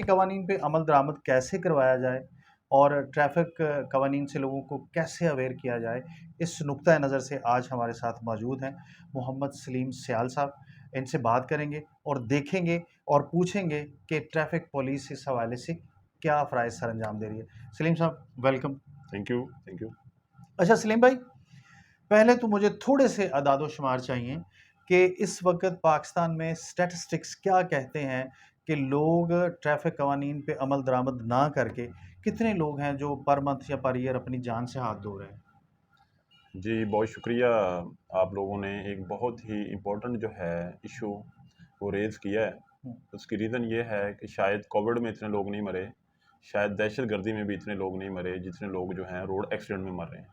कवानीन पे अमल दरामद कैसे करवाया जाए और ट्रैफ़िक कवानीन से लोगों को कैसे अवेयर किया जाए, इस नुक्ता नज़र से आज हमारे साथ मौजूद हैं मोहम्मद सलीम सियाल साहब। इनसे बात करेंगे और देखेंगे और पूछेंगे कि ट्रैफ़िक पुलिस इस हवाले से क्या फ़राइज़ सरअंजाम दे रही है। सलीम साहब, welcome. Thank you, thank you. अच्छा सलीम भाई, पहले तो मुझे थोड़े से अदाद-ओ-शुमार चाहिए कि इस वक़्त पाकिस्तान में स्टैटिस्टिक्स क्या कहते हैं कि लोग ट्रैफ़िक कवानीन पे अमल दरामद ना करके कितने लोग हैं जो पर मंथ या पर ईयर अपनी जान से हाथ धो रहे हैं? जी, बहुत शुक्रिया। आप लोगों ने एक बहुत ही इम्पोर्टेंट जो है इश्यू वो रेज़ किया है। हुँ, उसकी रीज़न ये है कि शायद कोविड में इतने लोग नहीं मरे, शायद दहशतगर्दी में भी इतने लोग नहीं मरे, जितने लोग जो हैं रोड एक्सीडेंट में मर रहे हैं।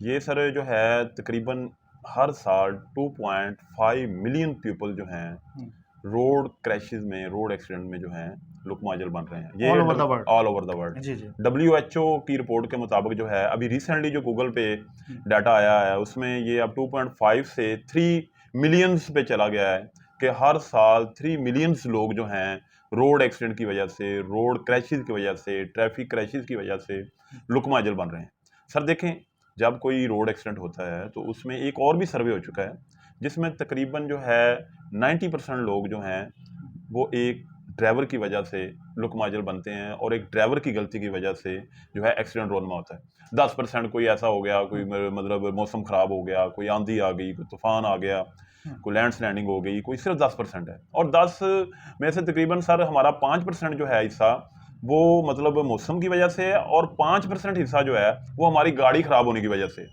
ये सर जो है तकरीबन हर साल 2.5 मिलियन पीपल जो हैं हुँ। रोड क्रैशेज़ में, रोड एक्सीडेंट में जो हैं लुक-माजल बन रहे हैं। ऑल ये ओवर डब the world. All over the world. जी, जी। डब्ल्यूएचओ की रिपोर्ट के मुताबिक जो है अभी रिसेंटली जो गूगल पे हुँ, डाटा आया है उसमें ये अब 2.5 से 3 मिलियंस पे चला गया है कि हर साल 3 मिलियंस लोग जो हैं रोड एक्सीडेंट की वजह से, रोड क्रैशेज़ की वजह से, ट्रैफिक क्रैशेज़ की वजह से हुँ, लुक-माजल बन रहे हैं। सर देखें, जब कोई रोड एक्सीडेंट होता है तो उसमें एक और भी सर्वे हो चुका है, जिसमें तकरीबन जो है 90% लोग जो हैं हुँ, वो एक ड्राइवर की वजह से लुक-माजल बनते हैं और एक ड्राइवर की गलती की वजह से जो है एक्सीडेंट रोड में होता है। 10% कोई ऐसा हो गया, कोई हुँ, मतलब मौसम ख़राब हो गया, कोई आंधी आ गई, कोई तूफ़ान आ गया, हुँ, कोई लैंडस्लाइडिंग हो गई, कोई सिर्फ़ 10% है। और 10 में से तकरीबन सर हमारा 5% जो है हिस्सा, वो मतलब मौसम की वजह से है और 5% हिस्सा जो है, वो हमारी गाड़ी ख़राब होने की वजह से।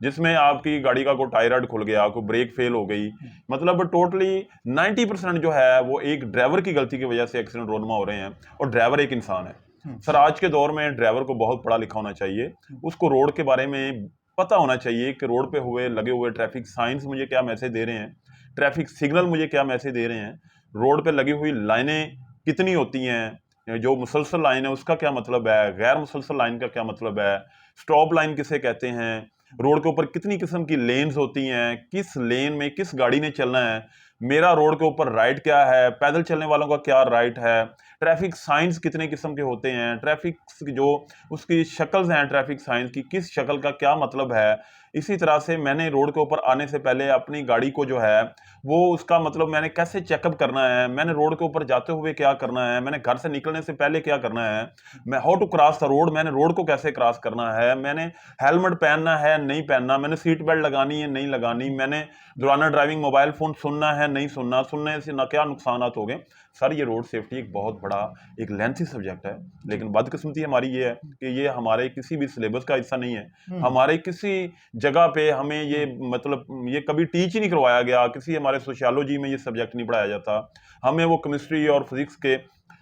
जिसमें आपकी गाड़ी का कोई टायर खुल गया, कोई ब्रेक फ़ेल हो गई, हुँ, मतलब टोटली 90% जो है वो एक ड्राइवर की गलती की वजह से एक्सीडेंट रोड में हो रहे हैं और ड्राइवर एक इंसान है। हुँ, सर आज के दौर में ड्राइवर को बहुत पढ़ा लिखा होना चाहिए, हुँ, उसको रोड के बारे में पता होना चाहिए कि रोड पे हुए लगे हुए ट्रैफिक साइंस मुझे क्या मैसेज दे रहे हैं, ट्रैफिक सिग्नल मुझे क्या मैसेज दे रहे हैं, रोड पे लगी हुई लाइनें कितनी होती हैं, जो मुसलसल लाइन है उसका क्या मतलब है, गैर मुसलसल लाइन का क्या मतलब है, स्टॉप लाइन किसे कहते हैं, रोड के ऊपर कितनी किस्म की लेन्स होती हैं, किस लेन में किस गाड़ी ने चलना है, मेरा रोड के ऊपर राइट क्या है, पैदल चलने वालों का क्या राइट है, ट्रैफिक साइंस कितने किस्म के होते हैं, ट्रैफिक जो उसकी शक्ल्स हैं ट्रैफिक साइंस की, किस शक्ल का क्या मतलब है। इसी तरह से मैंने रोड के ऊपर आने से पहले अपनी गाड़ी को जो है वो उसका मतलब मैंने कैसे चेकअप करना है, मैंने रोड के ऊपर जाते हुए क्या करना है, मैंने घर से निकलने से पहले क्या करना है, मैं how to cross the road, मैंने रोड को कैसे क्रॉस करना है, मैंने हेलमेट पहनना है नहीं पहनना, मैंने सीट बेल्ट लगानी है नहीं लगानी, मैंने दौरान ड्राइविंग मोबाइल फोन सुनना है नहीं सुनना, सुनने से ना क्या नुकसान हो गए। सर ये रोड सेफ्टी एक बहुत बड़ा एक लेंथी सब्जेक्ट है, जी। लेकिन बदकिस्मती हमारी ये है हुँ, कि ये हमारे किसी भी सिलेबस का हिस्सा नहीं है। हुँ, हमारे किसी जगह पे हमें ये हुँ, मतलब ये कभी टीच ही नहीं करवाया गया, किसी हमारे सोशियोलॉजी में ये सब्जेक्ट नहीं पढ़ाया जाता। हमें वो केमिस्ट्री और फिजिक्स के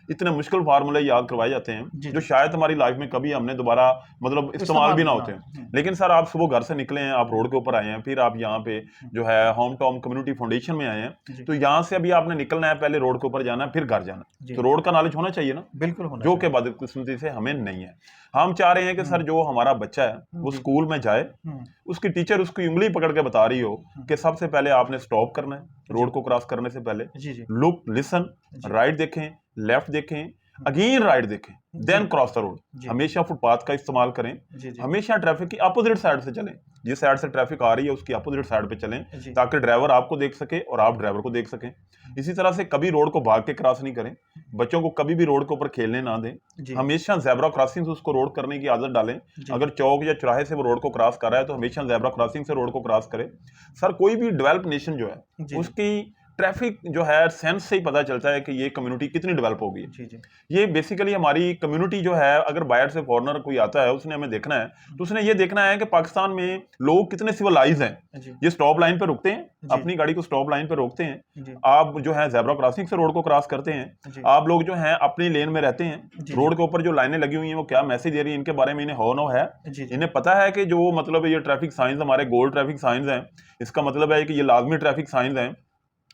इतने मुश्किल फार्मूले याद करवाए जाते हैं जी, जो जी। शायद हमारी लाइफ में कभी हमने दोबारा मतलब इस्तेमाल इस्तेमाल भी ना भी ना होते हो। हैं। हुँ, लेकिन सर आप सुबह घर से निकले हैं, आप रोड के ऊपर आए हैं, फिर आप यहाँ पे हुँ, जो है होम टाउन कम्युनिटी फाउंडेशन में आए हैं, जी, तो यहाँ से अभी आपने निकलना है, पहले रोड के ऊपर जाना है, फिर घर जाना है। तो जी, रोड का नॉलेज होना चाहिए ना, बिल्कुल होना जो कि चाहिए। बदकिस्मती से हमें नहीं है। हम चाह रहे हैं कि हुँ, सर जो हमारा बच्चा है हुँ, वो जी, स्कूल में जाए, हुँ, उसकी टीचर उसकी उंगली पकड़ के बता रही हो हुँ, कि सबसे पहले आपने स्टॉप करना है जी, रोड को क्रॉस करने से पहले, जी, जी, लुक लिसन, जी, राइट देखें, लेफ्ट देखें, हुँ, अगेन राइट देखें, जी, देन क्रॉस द रोड। जी, हमेशा फुटपाथ का इस्तेमाल करें, जी, जी, हमेशा ट्रैफिक की अपोजिट साइड से चलें, जिस साइड से ट्रैफिक आ रही है उसकी अपोजिट साइड पे चलें, जी, ताकि ड्राइवर आपको देख सके और आप ड्राइवर को देख सकें। इसी तरह से कभी रोड को भाग के क्रॉस नहीं करें, बच्चों को कभी भी रोड के ऊपर खेलने ना दें, जी, हमेशा ज़ेब्रा क्रॉसिंग से उसको रोड करने की आदत डालें। जी, अगर चौक या चौराहे से वो रोड को क्रॉस कर रहा है तो हमेशा ज़ेब्रा क्रॉसिंग से रोड को क्रॉस करे। सर कोई भी डेवलप नेशन जो है जी, जी, उसकी ट्रैफिक जो है सेंस से ही पता चलता है कि ये कम्युनिटी कितनी डेवलप हो गई है। जी, जी, ये बेसिकली हमारी कम्युनिटी जो है, अगर बाहर से फॉरेनर कोई आता है उसने हमें देखना है हुँ, तो उसने ये देखना है कि पाकिस्तान में लोग कितने सिविलाइज हैं। जी, ये स्टॉप लाइन पे रुकते हैं, जी, अपनी गाड़ी को स्टॉप लाइन पे रोकते हैं, जी, आप जो है जेब्रा क्रॉसिंग से रोड को क्रॉस करते हैं, जी, आप लोग जो हैं अपनी लेन में रहते हैं, जी, जी, रोड के ऊपर जो लाइनें लगी हुई हैं वो क्या मैसेज दे रही हैं इनके बारे में इन्हें हो नो है। जी, जी, इन्हें पता है कि जो मतलब ये ट्रैफिक साइंस हमारे गोल्ड ट्रैफिक साइंस हैं, इसका मतलब है कि ये लाजमी ट्रैफिक साइंस हैं,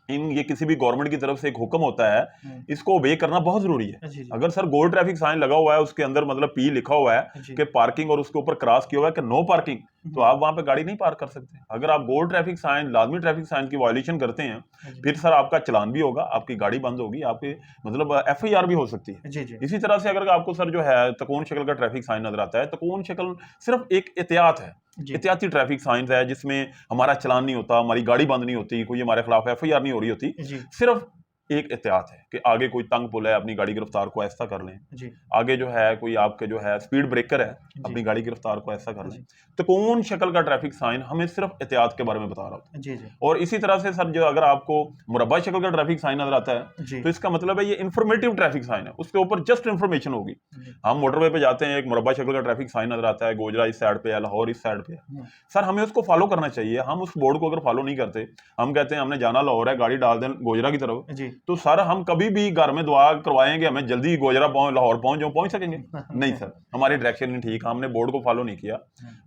ये किसी भी गवर्नमेंट की तरफ से एक हुक्म होता है, इसको ओबे करना बहुत जरूरी है। जी जी अगर सर गोल ट्रैफिक साइन लगा हुआ है, उसके अंदर मतलब पी लिखा हुआ है जी कि पार्किंग, और उसके ऊपर क्रॉस किया हुआ है कि नो पार्किंग, तो आप वहां पे गाड़ी नहीं पार्क कर सकते। अगर आप गोल ट्रैफिक साइन, लाजमी ट्रैफिक साइन की वायलेशन करते हैं, जी फिर सर आपका चलान भी होगा, आपकी गाड़ी बंद होगी, आपकी मतलब FIR भी हो सकती है। जी जी इसी तरह से अगर आपको सर जो है तकोन शक्ल का ट्रैफिक साइन नजर आता है, तकोन शक्ल सिर्फ एक एहतियात है, जी एहतियाती ट्रैफिक साइंस है, जिसमें हमारा चलान नहीं होता, हमारी गाड़ी बंद नहीं होती, कोई हमारे खिलाफ FIR नहीं हो रही होती। जी सिर्फ एक एहतियात है कि आगे कोई तंग पुल है, अपनी गाड़ी की रफ्तार को ऐसा कर लें, जी आगे जो है कोई आपके जो है स्पीड ब्रेकर है, जी अपनी गाड़ी की रफ्तार को ऐसा कर लें। जी तो कौन शक्ल का ट्रैफिक साइन हमें सिर्फ एहतियात के बारे में बता रहा होता है। जी जी और इसी तरह से सर जो अगर आपको मुरब्बा शक्ल का ट्रैफिक साइन नजर आता है, जी तो इसका मतलब है ये इंफॉर्मेटिव ट्रैफिक साइन है, उसके ऊपर जस्ट इंफॉर्मेशन होगी। जी हम मोटरवे पे जाते हैं, एक मुरब्बा शक्ल का ट्रैफिक साइन नजर आता है, गोजरा इस साइड पे है, लाहौर इस साइड पे है, हम्म, सर हमें उसको फॉलो करना चाहिए। हम उस बोर्ड को अगर फॉलो नहीं करते, हम कहते हैं हमने जाना लाहौर है, गाड़ी डाल दें गोजरा की तरफ, जी तो सर हम कभी भी घर में दुआ करवाएंगे हमें जल्दी गोजरा लाहौर पहुंच सकेंगे? नहीं सर, हमारी डायरेक्शन नहीं ठीक, हमने बोर्ड को फॉलो नहीं किया।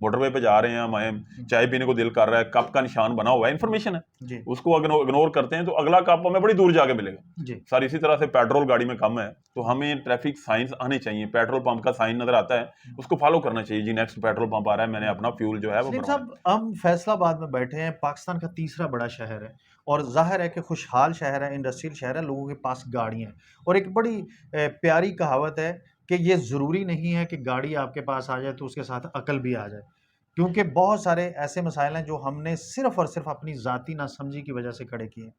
मोटरवे पे जा रहे हैं, हमें चाय पीने को दिल कर रहा है, कप का निशान बना हुआ है, इन्फॉर्मेशन है, जी उसको इग्नोर करते हैं तो अगला कप हमें बड़ी दूर जाके मिलेगा। जी सर इसी तरह से पेट्रोल गाड़ी में कम है, तो हमें ट्रैफिक साइंस आने चाहिए। पेट्रोल पंप का साइन नजर आता है, उसको फॉलो करना चाहिए, जी नेक्स्ट पेट्रोल पंप आ रहा है, मैंने अपना फ्यूल जो है वो सलीम भरवाना साहब, हम फैसलाबाद में बैठे हैं, पाकिस्तान का तीसरा बड़ा शहर है और जाहिर है कि खुशहाल शहर है, इंडस्ट्रियल शहर है, लोगों के पास गाड़ियां हैं और एक बड़ी प्यारी कहावत है कि ये ज़रूरी नहीं है कि गाड़ी आपके पास आ जाए तो उसके साथ अकल भी आ जाए, क्योंकि बहुत सारे ऐसे मसाइल हैं जो हमने सिर्फ और सिर्फ अपनी ज़ाती नासमझी की वजह से खड़े किए हैं।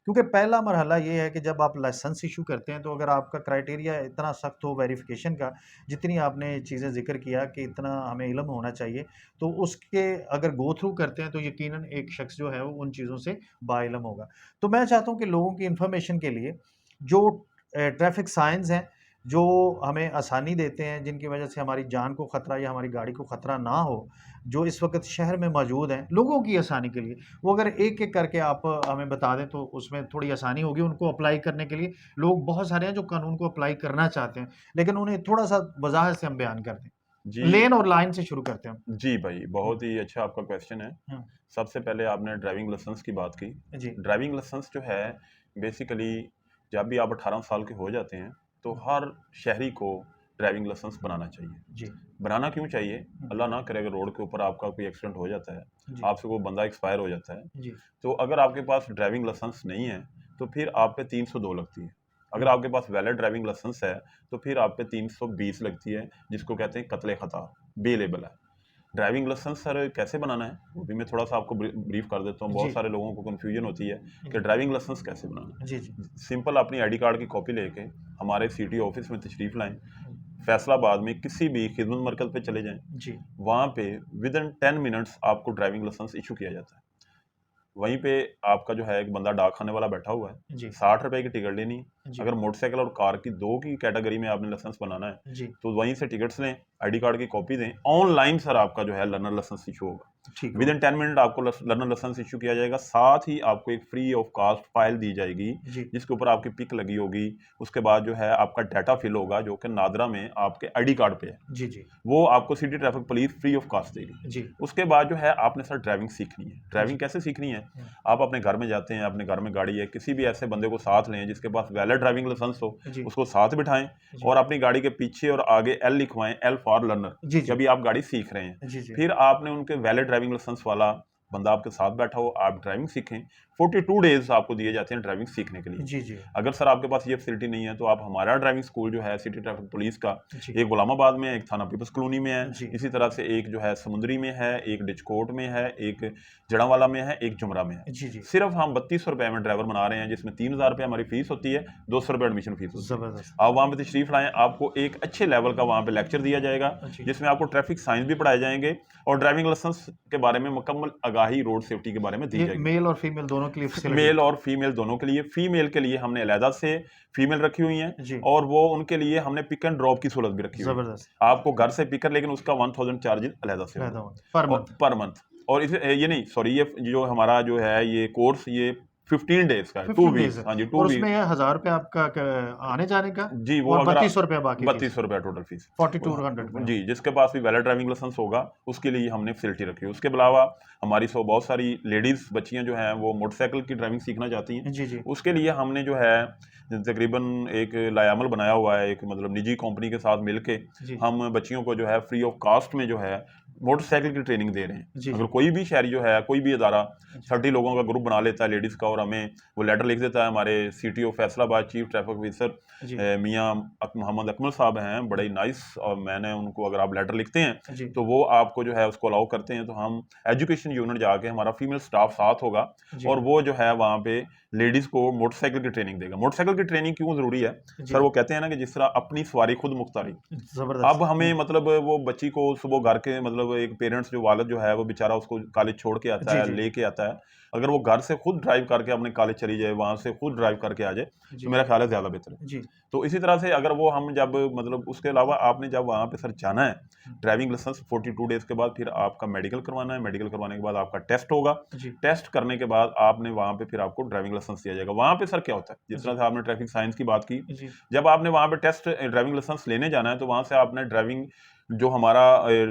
क्योंकि पहला मरहला ये है कि जब आप लाइसेंस इशू करते हैं, तो अगर आपका क्राइटेरिया इतना सख्त हो वेरिफिकेशन का, जितनी आपने चीज़ें ज़िक्र किया कि इतना हमें इल्म होना चाहिए, तो उसके अगर गो थ्रू करते हैं तो यकीनन एक शख्स जो है वो उन चीज़ों से बाइलम होगा। तो मैं चाहता हूँ कि लोगों की इन्फॉर्मेशन के लिए जो ट्रैफिक साइंस हैं, जो हमें आसानी देते हैं, जिनकी वजह से हमारी जान को ख़तरा या हमारी गाड़ी को ख़तरा ना हो, जो इस वक्त शहर में मौजूद हैं लोगों की आसानी के लिए, वो अगर एक-एक करके आप हमें बता दें तो उसमें थोड़ी आसानी होगी उनको अप्लाई करने के लिए। लोग बहुत सारे हैं जो कानून को अप्लाई करना चाहते हैं, लेकिन उन्हें थोड़ा-सा वज़ाहत से हम बयान कर दें। जी। लेन और लाइन से शुरू करते हैं हम। जी भाई, हुँ, बहुत ही अच्छा आपका क्वेश्चन है। हुँ, सबसे पहले आपने ड्राइविंग लाइसेंस की बात की। जी, ड्राइविंग लाइसेंस जो है बेसिकली जब भी आप 18 साल के हो जाते हैं, तो हुँ, हर शहरी को ड्राइविंग लाइसेंस बनाना चाहिए। जी, बनाना क्यों चाहिए? हुँ, अल्लाह ना करे अगर रोड के ऊपर आपका कोई एक्सीडेंट हो जाता है, जी, आपसे कोई बंदा एक्सपायर हो जाता है, जी, तो अगर आपके पास ड्राइविंग लाइसेंस नहीं है, तो फिर आप पे 302 लगती है। अगर हुँ, आपके पास वैलिड ड्राइविंग लाइसेंस है, तो फिर आप पे 320 लगती है, जिसको कहते हैं कत्ले खता, बेलेबल है। ड्राइविंग लाइसेंस सर कैसे बनाना है, वो भी मैं थोड़ा सा आपको ब्रीफ कर देता हूँ। बहुत जी, सारे लोगों को कन्फ्यूजन होती है कि जी, ड्राइविंग लाइसेंस कैसे बनाना जी, जी, है। सिंपल अपनी आईडी कार्ड की कॉपी लेके हमारे सिटी ऑफिस में तशरीफ़ लाएं, हुँ, फैसलाबाद में किसी भी खिदमत मरकज़ पे चले जाएं, जी, वहाँ पे विद इन 10 मिनट्स आपको ड्राइविंग लाइसेंस इशू किया जाता है। वहीं पे आपका जो है एक बंदा डाक खाने वाला बैठा हुआ है, जी, 60 रुपए की टिकट लेनी है। जी, अगर मोटरसाइकिल और कार की दो की कैटेगरी में आपने लाइसेंस बनाना है, जी, तो वहीं से टिकट्स लें, आईडी कार्ड की कॉपी दें, ऑनलाइन सर आपका जो है लर्नर लाइसेंस इशू होगा। ठीक विद हो इन 10 मिनट आपको लर्नर लाइसेंस इशू किया जाएगा। साथ ही आपको एक फ्री ऑफ कॉस्ट फाइल दी जाएगी, जी, जिसके ऊपर आपकी पिक लगी होगी। उसके बाद जो है आपका डाटा फिल होगा, जो कि नादरा में आपके आईडी कार्ड पे है, जी, जी, वो आपको city traffic police free of cost देगी। जी, उसके बाद जो है आपने सर ड्राइविंग सीखनी है। जी, ड्राइविंग कैसे सीखनी है? हुँ, आप अपने घर में जाते हैं, अपने घर में गाड़ी है, किसी भी ऐसे बंदे को साथ लें जिसके पास वैलिड ड्राइविंग लाइसेंस हो, जी, उसको साथ बिठाएं जी, और अपनी गाड़ी के पीछे और आगे एल लिखवाएं, एल फॉर लर्नर, जी, कि जी, अभी आप गाड़ी सीख रहे हैं। जी, जी, फिर आपने उनके वैलिड ड्राइविंग लाइसेंस वाला बंदा आपके साथ बैठा हो, आप ड्राइविंग सीखें। 42 डेज आपको दिए जाते हैं ड्राइविंग सीखने के लिए। जी, जी, अगर सर आपके पास ये फैसिलिटी नहीं है, तो आप हमारा ड्राइविंग स्कूल जो है सिटी ट्रैफिक पुलिस का, जी, एक गुलामाबाद में है, एक थाना पीपल्स कॉलोनी में है, जी, इसी तरह से एक जो है समुंदरी में है, एक डिचकोट में है, एक जड़ावाला में है, एक जुमरा में है। जी, जी, सिर्फ हम 3200 में ड्राइवर बना रहे हैं, जिसमें 3000 रुपये हमारी फीस होती है, 200 रुपये एडमिशन फीस होती है। ज़बरदस्त, आप वहाँ पे तशरीफ लाएं, आपको एक अच्छे लेवल का वहाँ पे लेक्चर दिया जाएगा, जी, जिसमें आपको ट्रैफिक साइंस भी पढ़ाए जाएंगे और ड्राइविंग लाइसेंस के बारे में मुकम्मल आगाही रोड सेफ्टी के बारे में दी ये जाएगी। मेल और फीमेल दोनों के लिए फैसिलिटी मेल है। और फीमेल दोनों के लिए। फीमेल के लिए हमने अलहदा से फीमेल रखी हुई हैं, जी, और वो उनके लिए हमने पिक एंड ड्रॉप की सहूलत भी रखी हुई है। ज़बरदस्त, आपको घर से पिकर, लेकिन उसका 1000 चार्जेस अलहदा से पैदा होगा होंगे पर और मंथ। Per month. और इसे ये नहीं, सॉरी, ये जो हमारा जो है ये कोर्स, ये 15 डेज का है, 2 15 डेज वीक्स। है हाँ जी, 2 और वीक। उसमें 1000 रुपये आपका आने जाने का जी, वो और अगर 3200 रुपये बाकी फीस 3200 टोटल फीस। 4200 जी, जिसके पास भी वैलिड ड्राइविंग लाइसेंस होगा उसके लिए हमने फैसिलिटी रखी है। उसके अलावा हमारी बहुत सारी लेडीज़ बच्चियां जो हैं वो मोटरसाइकिल की ड्राइविंग सीखना चाहती हैं। जी जी उसके लिए हमने जो है तकरीबन एक लायामल बनाया हुआ है, एक मतलब निजी कंपनी के साथ मिलके जी हम बच्चियों को जो है फ्री ऑफ कास्ट में जो है मोटरसाइकिल की ट्रेनिंग दे रहे हैं। जी अगर जी कोई भी शहरी जो है, कोई भी अदारा जी 30 लोगों का ग्रुप बना लेता है लेडीज़ का, और हमें वो लेटर लिख देता है, हमारे CTO Faisalabad chief traffic officer ji Mian Mohammad Akmal साहब हैं, बड़े नाइस, और मैंने उनको अगर आप लेटर लिखते हैं जी तो वो आपको जो है उसको अलाउ करते हैं। तो हम एजुकेशन यूनिट जाके, हमारा फीमेल स्टाफ साथ होगा जी और वो जो है वहाँ पे लेडीज़ को मोटरसाइकिल की ट्रेनिंग देगा। मोटरसाइकिल की ट्रेनिंग क्यों ज़रूरी है जी सर? वो कहते हैं ना कि जिस तरह अपनी सवारी खुद मुख्तारी। जबरदस्त अब हमें मतलब वो बच्ची को सुबह घर के मतलब एक पेरेंट्स जो वालिद जो है वो बेचारा उसको कॉलेज छोड़ के आता जी है, जी लेके आता है। अगर वो घर से खुद ड्राइव करके अपने कॉलेज चली जाए, वहाँ से खुद ड्राइव करके आ जाए, जी तो मेरा ख्याल है ज़्यादा बेहतर है। जी तो इसी तरह से अगर वो हम जब मतलब उसके अलावा आपने जब वहाँ पे सर जाना है, ड्राइविंग लाइसेंस 42 डेज़ के बाद फिर आपका मेडिकल करवाना है। मेडिकल करवाने के बाद आपका टेस्ट होगा। जी टेस्ट करने के बाद आपने वहाँ पे फिर आपको ड्राइविंग लाइसेंस दिया जाएगा। वहाँ पे सर क्या होता है, जिस जी तरह से आपने ट्रैफिक साइंस की बात की, जी जब आपने वहाँ पे टेस्ट ड्राइविंग लाइसेंस लेने जाना है तो वहाँ से आपने ड्राइविंग जो हमारा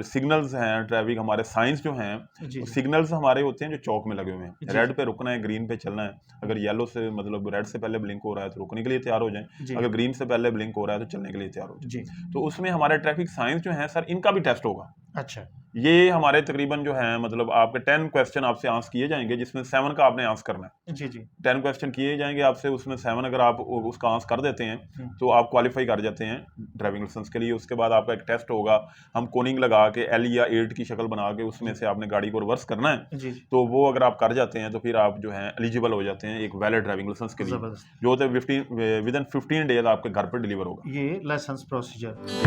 सिग्नल्स हैं, ट्रैफिक हमारे साइंस जो हैं, जी जी सिग्नल्स हमारे होते हैं जो चौक में लगे हुए हैं। जी रेड पे रुकना है, ग्रीन पे चलना है। अगर येलो से मतलब रेड से पहले ब्लिंक हो रहा है तो रुकने के लिए तैयार हो जाएं, जी अगर ग्रीन से पहले ब्लिंक हो रहा है तो चलने के लिए तैयार हो जी जाएं। तो उसमें हमारे ट्रैफिक साइंस जो हैं सर, इनका भी टेस्ट होगा। अच्छा ये हमारे तकरीबन जो हैं मतलब आपके 10 क्वेश्चन आपसे आंसर किए जाएंगे, जिसमें 7 का आपने आंसर करना है। जी जी 10 क्वेश्चन किए जाएंगे आपसे, उसमें 7 अगर आप उसका आंसर कर देते हैं हम्म, तो आप क्वालिफाई कर जाते हैं ड्राइविंग लाइसेंस के लिए। उसके बाद आपका एक टेस्ट होगा, हम कोनिंग लगा के L या 8 की शक्ल बना के उसमें जी से आपने गाड़ी को रिवर्स करना है। जी जी तो वो अगर आप कर जाते हैं तो फिर आप जो हैं एलिजिबल हो जाते हैं एक वैलिड ड्राइविंग लाइसेंस के लिए, जबरदस्त जो होता है 15 विदिन 15 डेज आपके घर पर डिलीवर होगा। ये लाइसेंस प्रोसीजर जी।